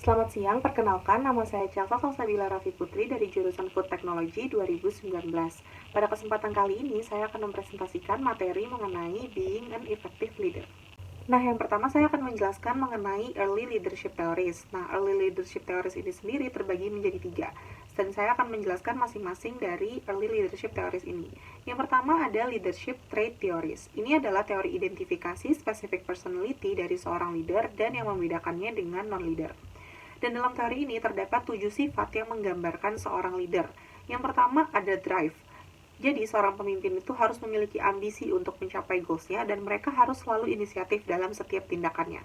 Selamat siang, perkenalkan nama saya Chelsea Salsabila Raffi Putri dari jurusan Food Technology 2019. Pada kesempatan kali ini, saya akan mempresentasikan materi mengenai Being an Effective Leader. Nah, yang pertama saya akan menjelaskan mengenai Early Leadership Theories. Nah, Early Leadership Theories ini sendiri terbagi menjadi 3. Dan saya akan menjelaskan masing-masing dari Early Leadership Theories ini. Yang pertama ada Leadership Trait Theories. Ini adalah teori identifikasi specific personality dari seorang leader dan yang membedakannya dengan non-leader. Dan dalam teori ini terdapat 7 sifat yang menggambarkan seorang leader. Yang pertama ada drive. Jadi seorang pemimpin itu harus memiliki ambisi untuk mencapai goalsnya dan mereka harus selalu inisiatif dalam setiap tindakannya.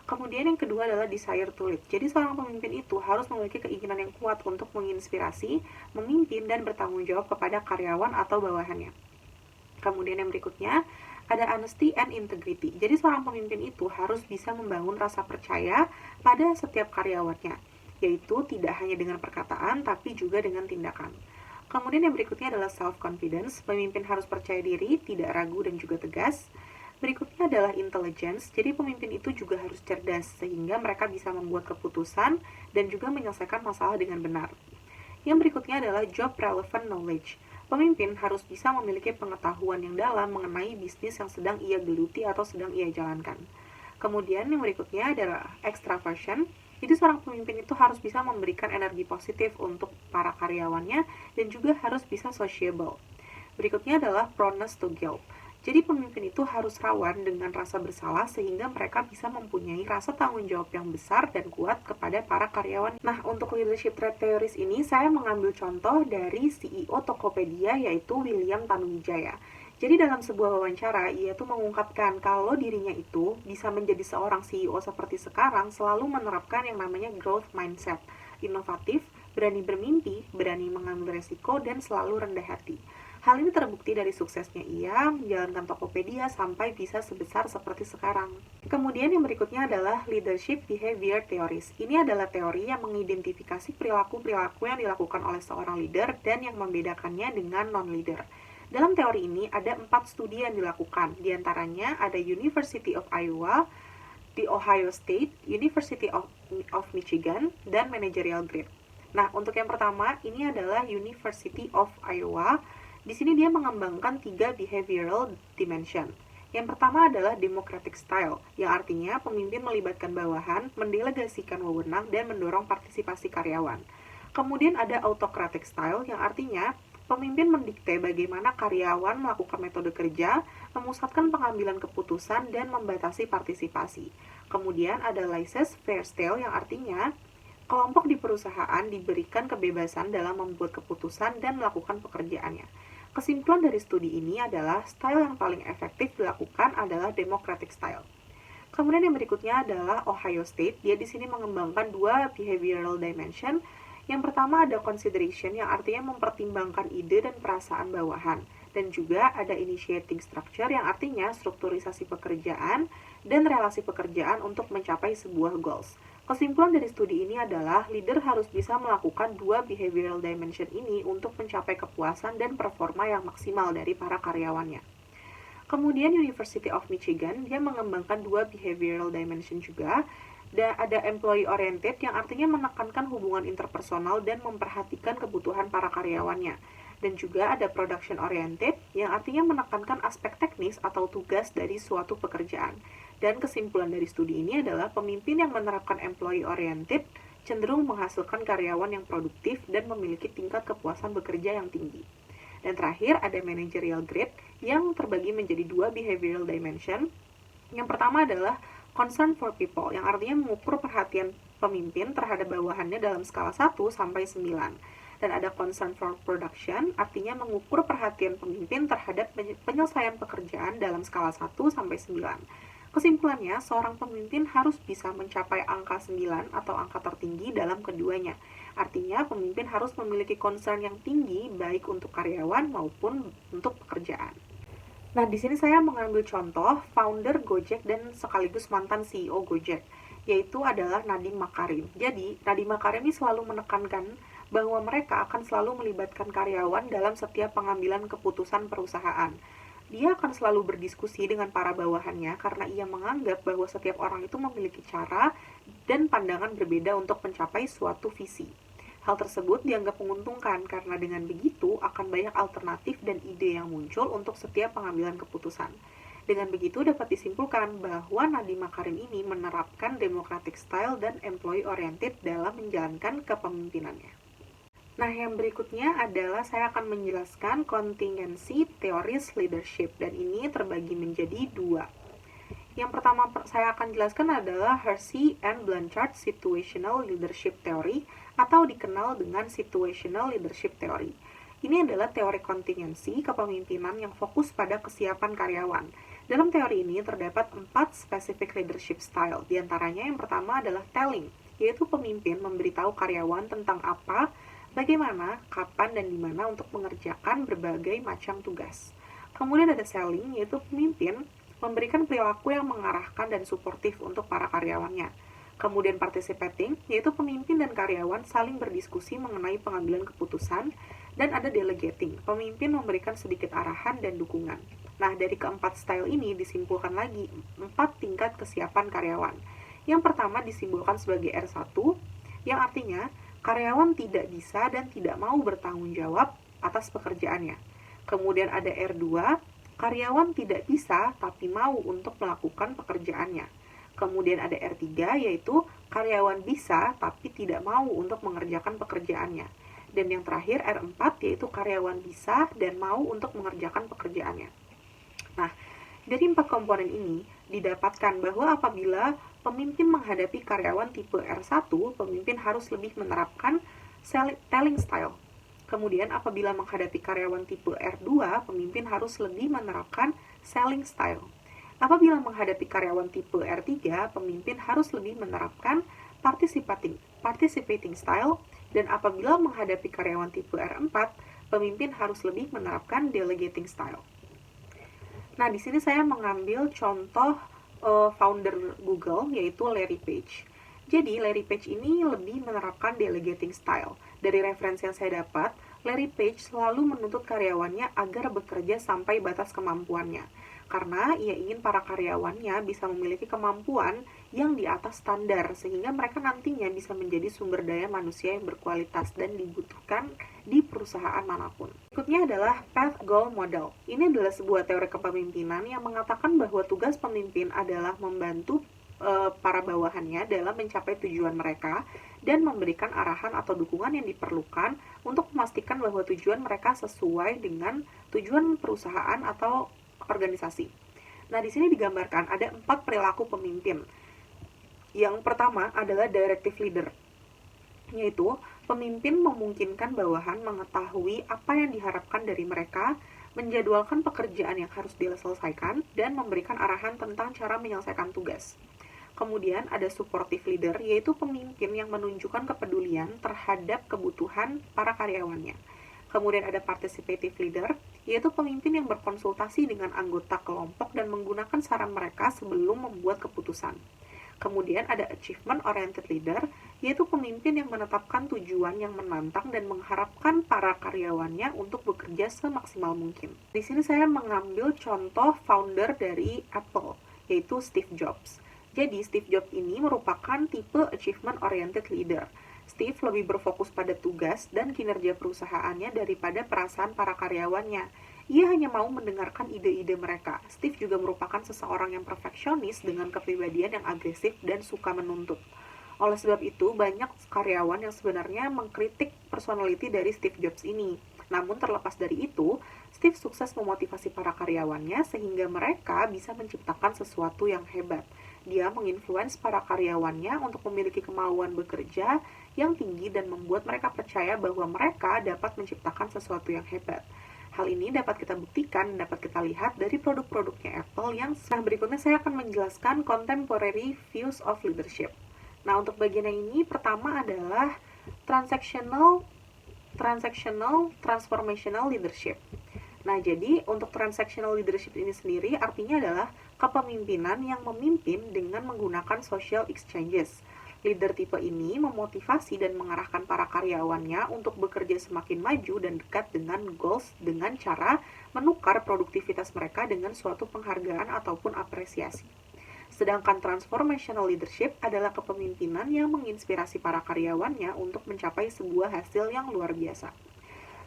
Kemudian yang kedua adalah desire to lead. Jadi seorang pemimpin itu harus memiliki keinginan yang kuat untuk menginspirasi, memimpin, dan bertanggung jawab kepada karyawan atau bawahannya. Kemudian yang berikutnya ada honesty and integrity. Jadi seorang pemimpin itu harus bisa membangun rasa percaya pada setiap karyawannya, yaitu tidak hanya dengan perkataan tapi juga dengan tindakan. Kemudian yang berikutnya adalah self-confidence. Pemimpin harus percaya diri, tidak ragu dan juga tegas. Berikutnya adalah intelligence. Jadi pemimpin itu juga harus cerdas sehingga mereka bisa membuat keputusan dan juga menyelesaikan masalah dengan benar. Yang berikutnya adalah job relevant knowledge. Pemimpin harus bisa memiliki pengetahuan yang dalam mengenai bisnis yang sedang ia geluti atau sedang ia jalankan. Kemudian yang berikutnya adalah extraversion. Jadi seorang pemimpin itu harus bisa memberikan energi positif untuk para karyawannya dan juga harus bisa sociable. Berikutnya adalah proneness to guilt. Jadi pemimpin itu harus rawan dengan rasa bersalah sehingga mereka bisa mempunyai rasa tanggung jawab yang besar dan kuat kepada para karyawan. Nah, untuk leadership trait theories ini saya mengambil contoh dari CEO Tokopedia yaitu William Tanuwijaya. Jadi dalam sebuah wawancara, ia tuh mengungkapkan kalau dirinya itu bisa menjadi seorang CEO seperti sekarang selalu menerapkan yang namanya growth mindset, inovatif, berani bermimpi, berani mengambil resiko, dan selalu rendah hati. Hal ini terbukti dari suksesnya ia menjalankan Tokopedia sampai bisa sebesar seperti sekarang. Kemudian yang berikutnya adalah Leadership Behavior Theories. Ini adalah teori yang mengidentifikasi perilaku-perilaku yang dilakukan oleh seorang leader dan yang membedakannya dengan non-leader. Dalam teori ini ada 4 studi yang dilakukan, diantaranya ada University of Iowa, The Ohio State, University of Michigan, dan Managerial Grid. Nah, untuk yang pertama, ini adalah University of Iowa. Di sini dia mengembangkan 3 behavioral dimension. Yang pertama adalah democratic style, yang artinya pemimpin melibatkan bawahan, mendelegasikan wewenang, dan mendorong partisipasi karyawan. Kemudian ada autocratic style, yang artinya pemimpin mendikte bagaimana karyawan melakukan metode kerja, memusatkan pengambilan keputusan, dan membatasi partisipasi. Kemudian ada laissez-faire style yang artinya kelompok di perusahaan diberikan kebebasan dalam membuat keputusan dan melakukan pekerjaannya. Kesimpulan dari studi ini adalah style yang paling efektif dilakukan adalah democratic style. Kemudian yang berikutnya adalah Ohio State. Dia di sini mengembangkan 2 behavioral dimension. Yang pertama ada consideration yang artinya mempertimbangkan ide dan perasaan bawahan. Dan juga ada initiating structure yang artinya strukturisasi pekerjaan dan relasi pekerjaan untuk mencapai sebuah goals. Kesimpulan dari studi ini adalah leader harus bisa melakukan 2 behavioral dimension ini untuk mencapai kepuasan dan performa yang maksimal dari para karyawannya. Kemudian University of Michigan, dia mengembangkan 2 behavioral dimension juga. Ada employee oriented yang artinya menekankan hubungan interpersonal dan memperhatikan kebutuhan para karyawannya. Dan juga ada production oriented yang artinya menekankan aspek teknis atau tugas dari suatu pekerjaan. Dan kesimpulan dari studi ini adalah pemimpin yang menerapkan employee oriented cenderung menghasilkan karyawan yang produktif dan memiliki tingkat kepuasan bekerja yang tinggi. Dan terakhir ada managerial grade yang terbagi menjadi 2 behavioral dimension. Yang pertama adalah concern for people, yang artinya mengukur perhatian pemimpin terhadap bawahannya dalam skala 1 sampai 9. Dan ada concern for production, artinya mengukur perhatian pemimpin terhadap penyelesaian pekerjaan dalam skala 1 sampai 9. Kesimpulannya, seorang pemimpin harus bisa mencapai angka 9 atau angka tertinggi dalam keduanya. Artinya, pemimpin harus memiliki concern yang tinggi baik untuk karyawan maupun untuk pekerjaan. Nah, di sini saya mengambil contoh founder Gojek dan sekaligus mantan CEO Gojek, yaitu adalah Nadiem Makarim. Jadi, Nadiem Makarim ini selalu menekankan bahwa mereka akan selalu melibatkan karyawan dalam setiap pengambilan keputusan perusahaan. Dia akan selalu berdiskusi dengan para bawahannya karena ia menganggap bahwa setiap orang itu memiliki cara dan pandangan berbeda untuk mencapai suatu visi. Hal tersebut dianggap menguntungkan karena dengan begitu akan banyak alternatif dan ide yang muncul untuk setiap pengambilan keputusan. Dengan begitu dapat disimpulkan bahwa Nadiem Makarim ini menerapkan democratic style dan employee oriented dalam menjalankan kepemimpinannya. Nah, yang berikutnya adalah saya akan menjelaskan contingency theories leadership, dan ini terbagi menjadi dua. Yang pertama saya akan jelaskan adalah Hersey and Blanchard Situational Leadership Theory atau dikenal dengan Situational Leadership Theory. Ini adalah teori kontingensi kepemimpinan yang fokus pada kesiapan karyawan. Dalam teori ini terdapat 4 specific leadership style. Di antaranya yang pertama adalah telling, yaitu pemimpin memberitahu karyawan tentang apa, bagaimana, kapan, dan di mana untuk mengerjakan berbagai macam tugas. Kemudian ada selling, yaitu pemimpin memberikan perilaku yang mengarahkan dan suportif untuk para karyawannya. Kemudian participating, yaitu pemimpin dan karyawan saling berdiskusi mengenai pengambilan keputusan. Dan ada delegating, pemimpin memberikan sedikit arahan dan dukungan. Nah, dari keempat style ini disimpulkan lagi 4 tingkat kesiapan karyawan. Yang pertama disimbolkan sebagai R1, yang artinya karyawan tidak bisa dan tidak mau bertanggung jawab atas pekerjaannya. Kemudian ada R2, karyawan tidak bisa tapi mau untuk melakukan pekerjaannya. Kemudian ada R3, yaitu karyawan bisa tapi tidak mau untuk mengerjakan pekerjaannya. Dan yang terakhir R4, yaitu karyawan bisa dan mau untuk mengerjakan pekerjaannya. Nah, dari 4 komponen ini didapatkan bahwa apabila pemimpin menghadapi karyawan tipe R1, pemimpin harus lebih menerapkan telling style. Kemudian apabila menghadapi karyawan tipe R2, pemimpin harus lebih menerapkan selling style. Apabila menghadapi karyawan tipe R3, pemimpin harus lebih menerapkan participating style, dan apabila menghadapi karyawan tipe R4, pemimpin harus lebih menerapkan delegating style. Nah, di sini saya mengambil contoh founder Google, yaitu Larry Page. Jadi, Larry Page ini lebih menerapkan delegating style. Dari referensi yang saya dapat, Larry Page selalu menuntut karyawannya agar bekerja sampai batas kemampuannya. Karena ia ingin para karyawannya bisa memiliki kemampuan yang di atas standar, sehingga mereka nantinya bisa menjadi sumber daya manusia yang berkualitas dan dibutuhkan di perusahaan manapun. Berikutnya adalah Path Goal Model. Ini adalah sebuah teori kepemimpinan yang mengatakan bahwa tugas pemimpin adalah membantu para bawahannya dalam mencapai tujuan mereka dan memberikan arahan atau dukungan yang diperlukan untuk memastikan bahwa tujuan mereka sesuai dengan tujuan perusahaan atau organisasi. Nah, di sini digambarkan ada 4 perilaku pemimpin. Yang pertama adalah directive leader, yaitu pemimpin memungkinkan bawahan mengetahui apa yang diharapkan dari mereka, menjadwalkan pekerjaan yang harus diselesaikan, dan memberikan arahan tentang cara menyelesaikan tugas. Kemudian ada supportive leader, yaitu pemimpin yang menunjukkan kepedulian terhadap kebutuhan para karyawannya. Kemudian ada participative leader, yaitu pemimpin yang berkonsultasi dengan anggota kelompok dan menggunakan saran mereka sebelum membuat keputusan. Kemudian ada achievement oriented leader, yaitu pemimpin yang menetapkan tujuan yang menantang dan mengharapkan para karyawannya untuk bekerja semaksimal mungkin. Di sini saya mengambil contoh founder dari Apple, yaitu Steve Jobs. Jadi, Steve Jobs ini merupakan tipe achievement oriented leader. Steve lebih berfokus pada tugas dan kinerja perusahaannya daripada perasaan para karyawannya. Ia hanya mau mendengarkan ide-ide mereka. Steve juga merupakan seseorang yang perfeksionis dengan kepribadian yang agresif dan suka menuntut. Oleh sebab itu, banyak karyawan yang sebenarnya mengkritik personality dari Steve Jobs ini. Namun terlepas dari itu, Steve sukses memotivasi para karyawannya sehingga mereka bisa menciptakan sesuatu yang hebat. Dia menginfluence para karyawannya untuk memiliki kemauan bekerja yang tinggi dan membuat mereka percaya bahwa mereka dapat menciptakan sesuatu yang hebat. Hal ini dapat kita buktikan dan dapat kita lihat dari produk-produknya Apple yang berikutnya saya akan menjelaskan contemporary views of leadership. Nah, untuk bagian yang ini pertama adalah transactional transformational leadership. Nah, jadi untuk transactional leadership ini sendiri artinya adalah kepemimpinan yang memimpin dengan menggunakan social exchanges. Leader tipe ini memotivasi dan mengarahkan para karyawannya untuk bekerja semakin maju dan dekat dengan goals dengan cara menukar produktivitas mereka dengan suatu penghargaan ataupun apresiasi. Sedangkan transformational leadership adalah kepemimpinan yang menginspirasi para karyawannya untuk mencapai sebuah hasil yang luar biasa.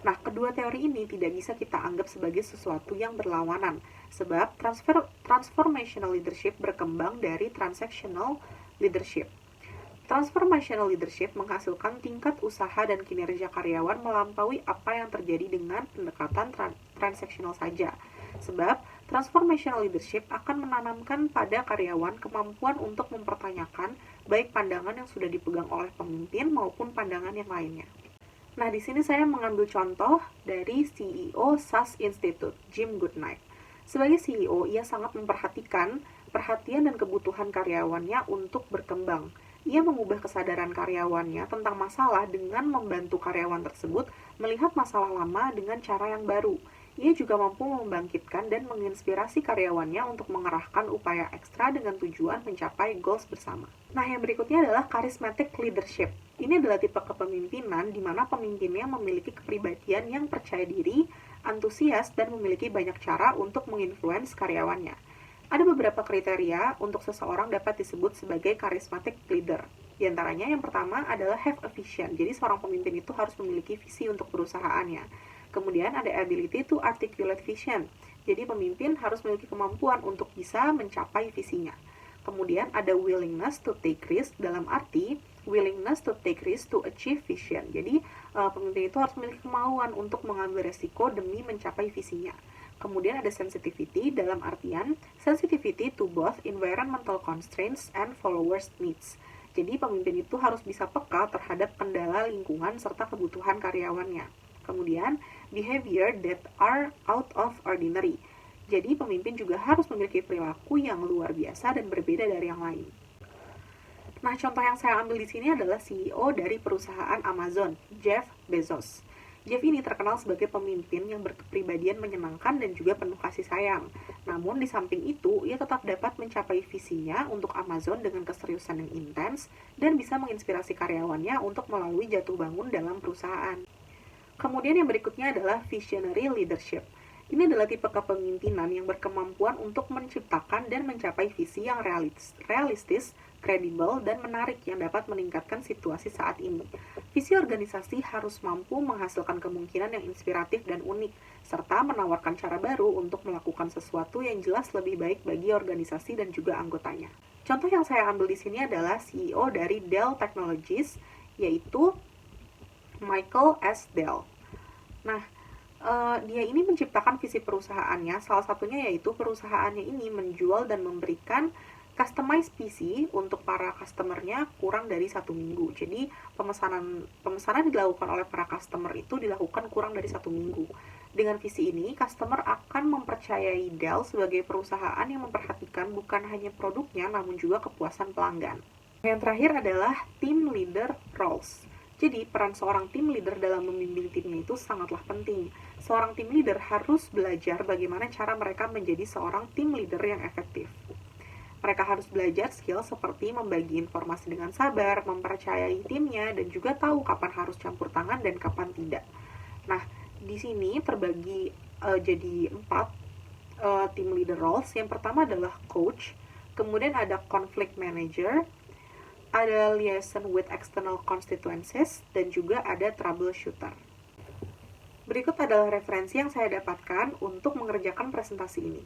Nah, kedua teori ini tidak bisa kita anggap sebagai sesuatu yang berlawanan, sebab transformational leadership berkembang dari transactional leadership. Transformational leadership menghasilkan tingkat usaha dan kinerja karyawan melampaui apa yang terjadi dengan pendekatan transaksional saja. Sebab, transformational leadership akan menanamkan pada karyawan kemampuan untuk mempertanyakan baik pandangan yang sudah dipegang oleh pemimpin maupun pandangan yang lainnya. Nah, di sini saya mengambil contoh dari CEO SAS Institute, Jim Goodnight. Sebagai CEO, ia sangat memperhatikan perhatian dan kebutuhan karyawannya untuk berkembang. Ia mengubah kesadaran karyawannya tentang masalah dengan membantu karyawan tersebut melihat masalah lama dengan cara yang baru. Ia juga mampu membangkitkan dan menginspirasi karyawannya untuk mengerahkan upaya ekstra dengan tujuan mencapai goals bersama. Nah, yang berikutnya adalah charismatic leadership. Ini adalah tipe kepemimpinan di mana pemimpinnya memiliki kepribadian yang percaya diri, antusias, dan memiliki banyak cara untuk menginfluence karyawannya. Ada beberapa kriteria untuk seseorang dapat disebut sebagai charismatic leader. Di antaranya yang pertama adalah have a vision. Jadi seorang pemimpin itu harus memiliki visi untuk perusahaannya. Kemudian ada ability to articulate vision. Jadi pemimpin harus memiliki kemampuan untuk bisa mencapai visinya. Kemudian ada willingness to take risk, dalam arti willingness to take risk to achieve vision. Jadi pemimpin itu harus memiliki kemauan untuk mengambil resiko demi mencapai visinya. Kemudian ada sensitivity, dalam artian sensitivity to both environmental constraints and followers' needs. Jadi pemimpin itu harus bisa peka terhadap kendala lingkungan serta kebutuhan karyawannya. Kemudian behavior that are out of ordinary. Jadi pemimpin juga harus memiliki perilaku yang luar biasa dan berbeda dari yang lain. Nah, contoh yang saya ambil di sini adalah CEO dari perusahaan Amazon, Jeff Bezos. Jeff ini terkenal sebagai pemimpin yang berkepribadian menyenangkan dan juga penuh kasih sayang. Namun di samping itu, ia tetap dapat mencapai visinya untuk Amazon dengan keseriusan yang intens dan bisa menginspirasi karyawannya untuk melalui jatuh bangun dalam perusahaan. Kemudian yang berikutnya adalah visionary leadership. Ini adalah tipe kepemimpinan yang berkemampuan untuk menciptakan dan mencapai visi yang realistis, kredibel, dan menarik yang dapat meningkatkan situasi saat ini. Visi organisasi harus mampu menghasilkan kemungkinan yang inspiratif dan unik, serta menawarkan cara baru untuk melakukan sesuatu yang jelas lebih baik bagi organisasi dan juga anggotanya. Contoh yang saya ambil di sini adalah CEO dari Dell Technologies, yaitu Michael S. Dell. Nah, dia ini menciptakan visi perusahaannya, salah satunya yaitu perusahaannya ini menjual dan memberikan customized PC untuk para customernya kurang dari 1 minggu. Jadi pemesanan dilakukan oleh para customer itu dilakukan kurang dari 1 minggu. Dengan visi ini, customer akan mempercayai Dell sebagai perusahaan yang memperhatikan bukan hanya produknya, namun juga kepuasan pelanggan. Yang terakhir adalah team leader roles. Jadi, peran seorang tim leader dalam membimbing timnya itu sangatlah penting. Seorang tim leader harus belajar bagaimana cara mereka menjadi seorang tim leader yang efektif. Mereka harus belajar skill seperti membagi informasi dengan sabar, mempercayai timnya, dan juga tahu kapan harus campur tangan dan kapan tidak. Nah, di sini terbagi jadi 4 team leader roles. Yang pertama adalah coach, kemudian ada conflict manager, ada liaison with external constituencies, dan juga ada troubleshooter. Berikut adalah referensi yang saya dapatkan untuk mengerjakan presentasi ini.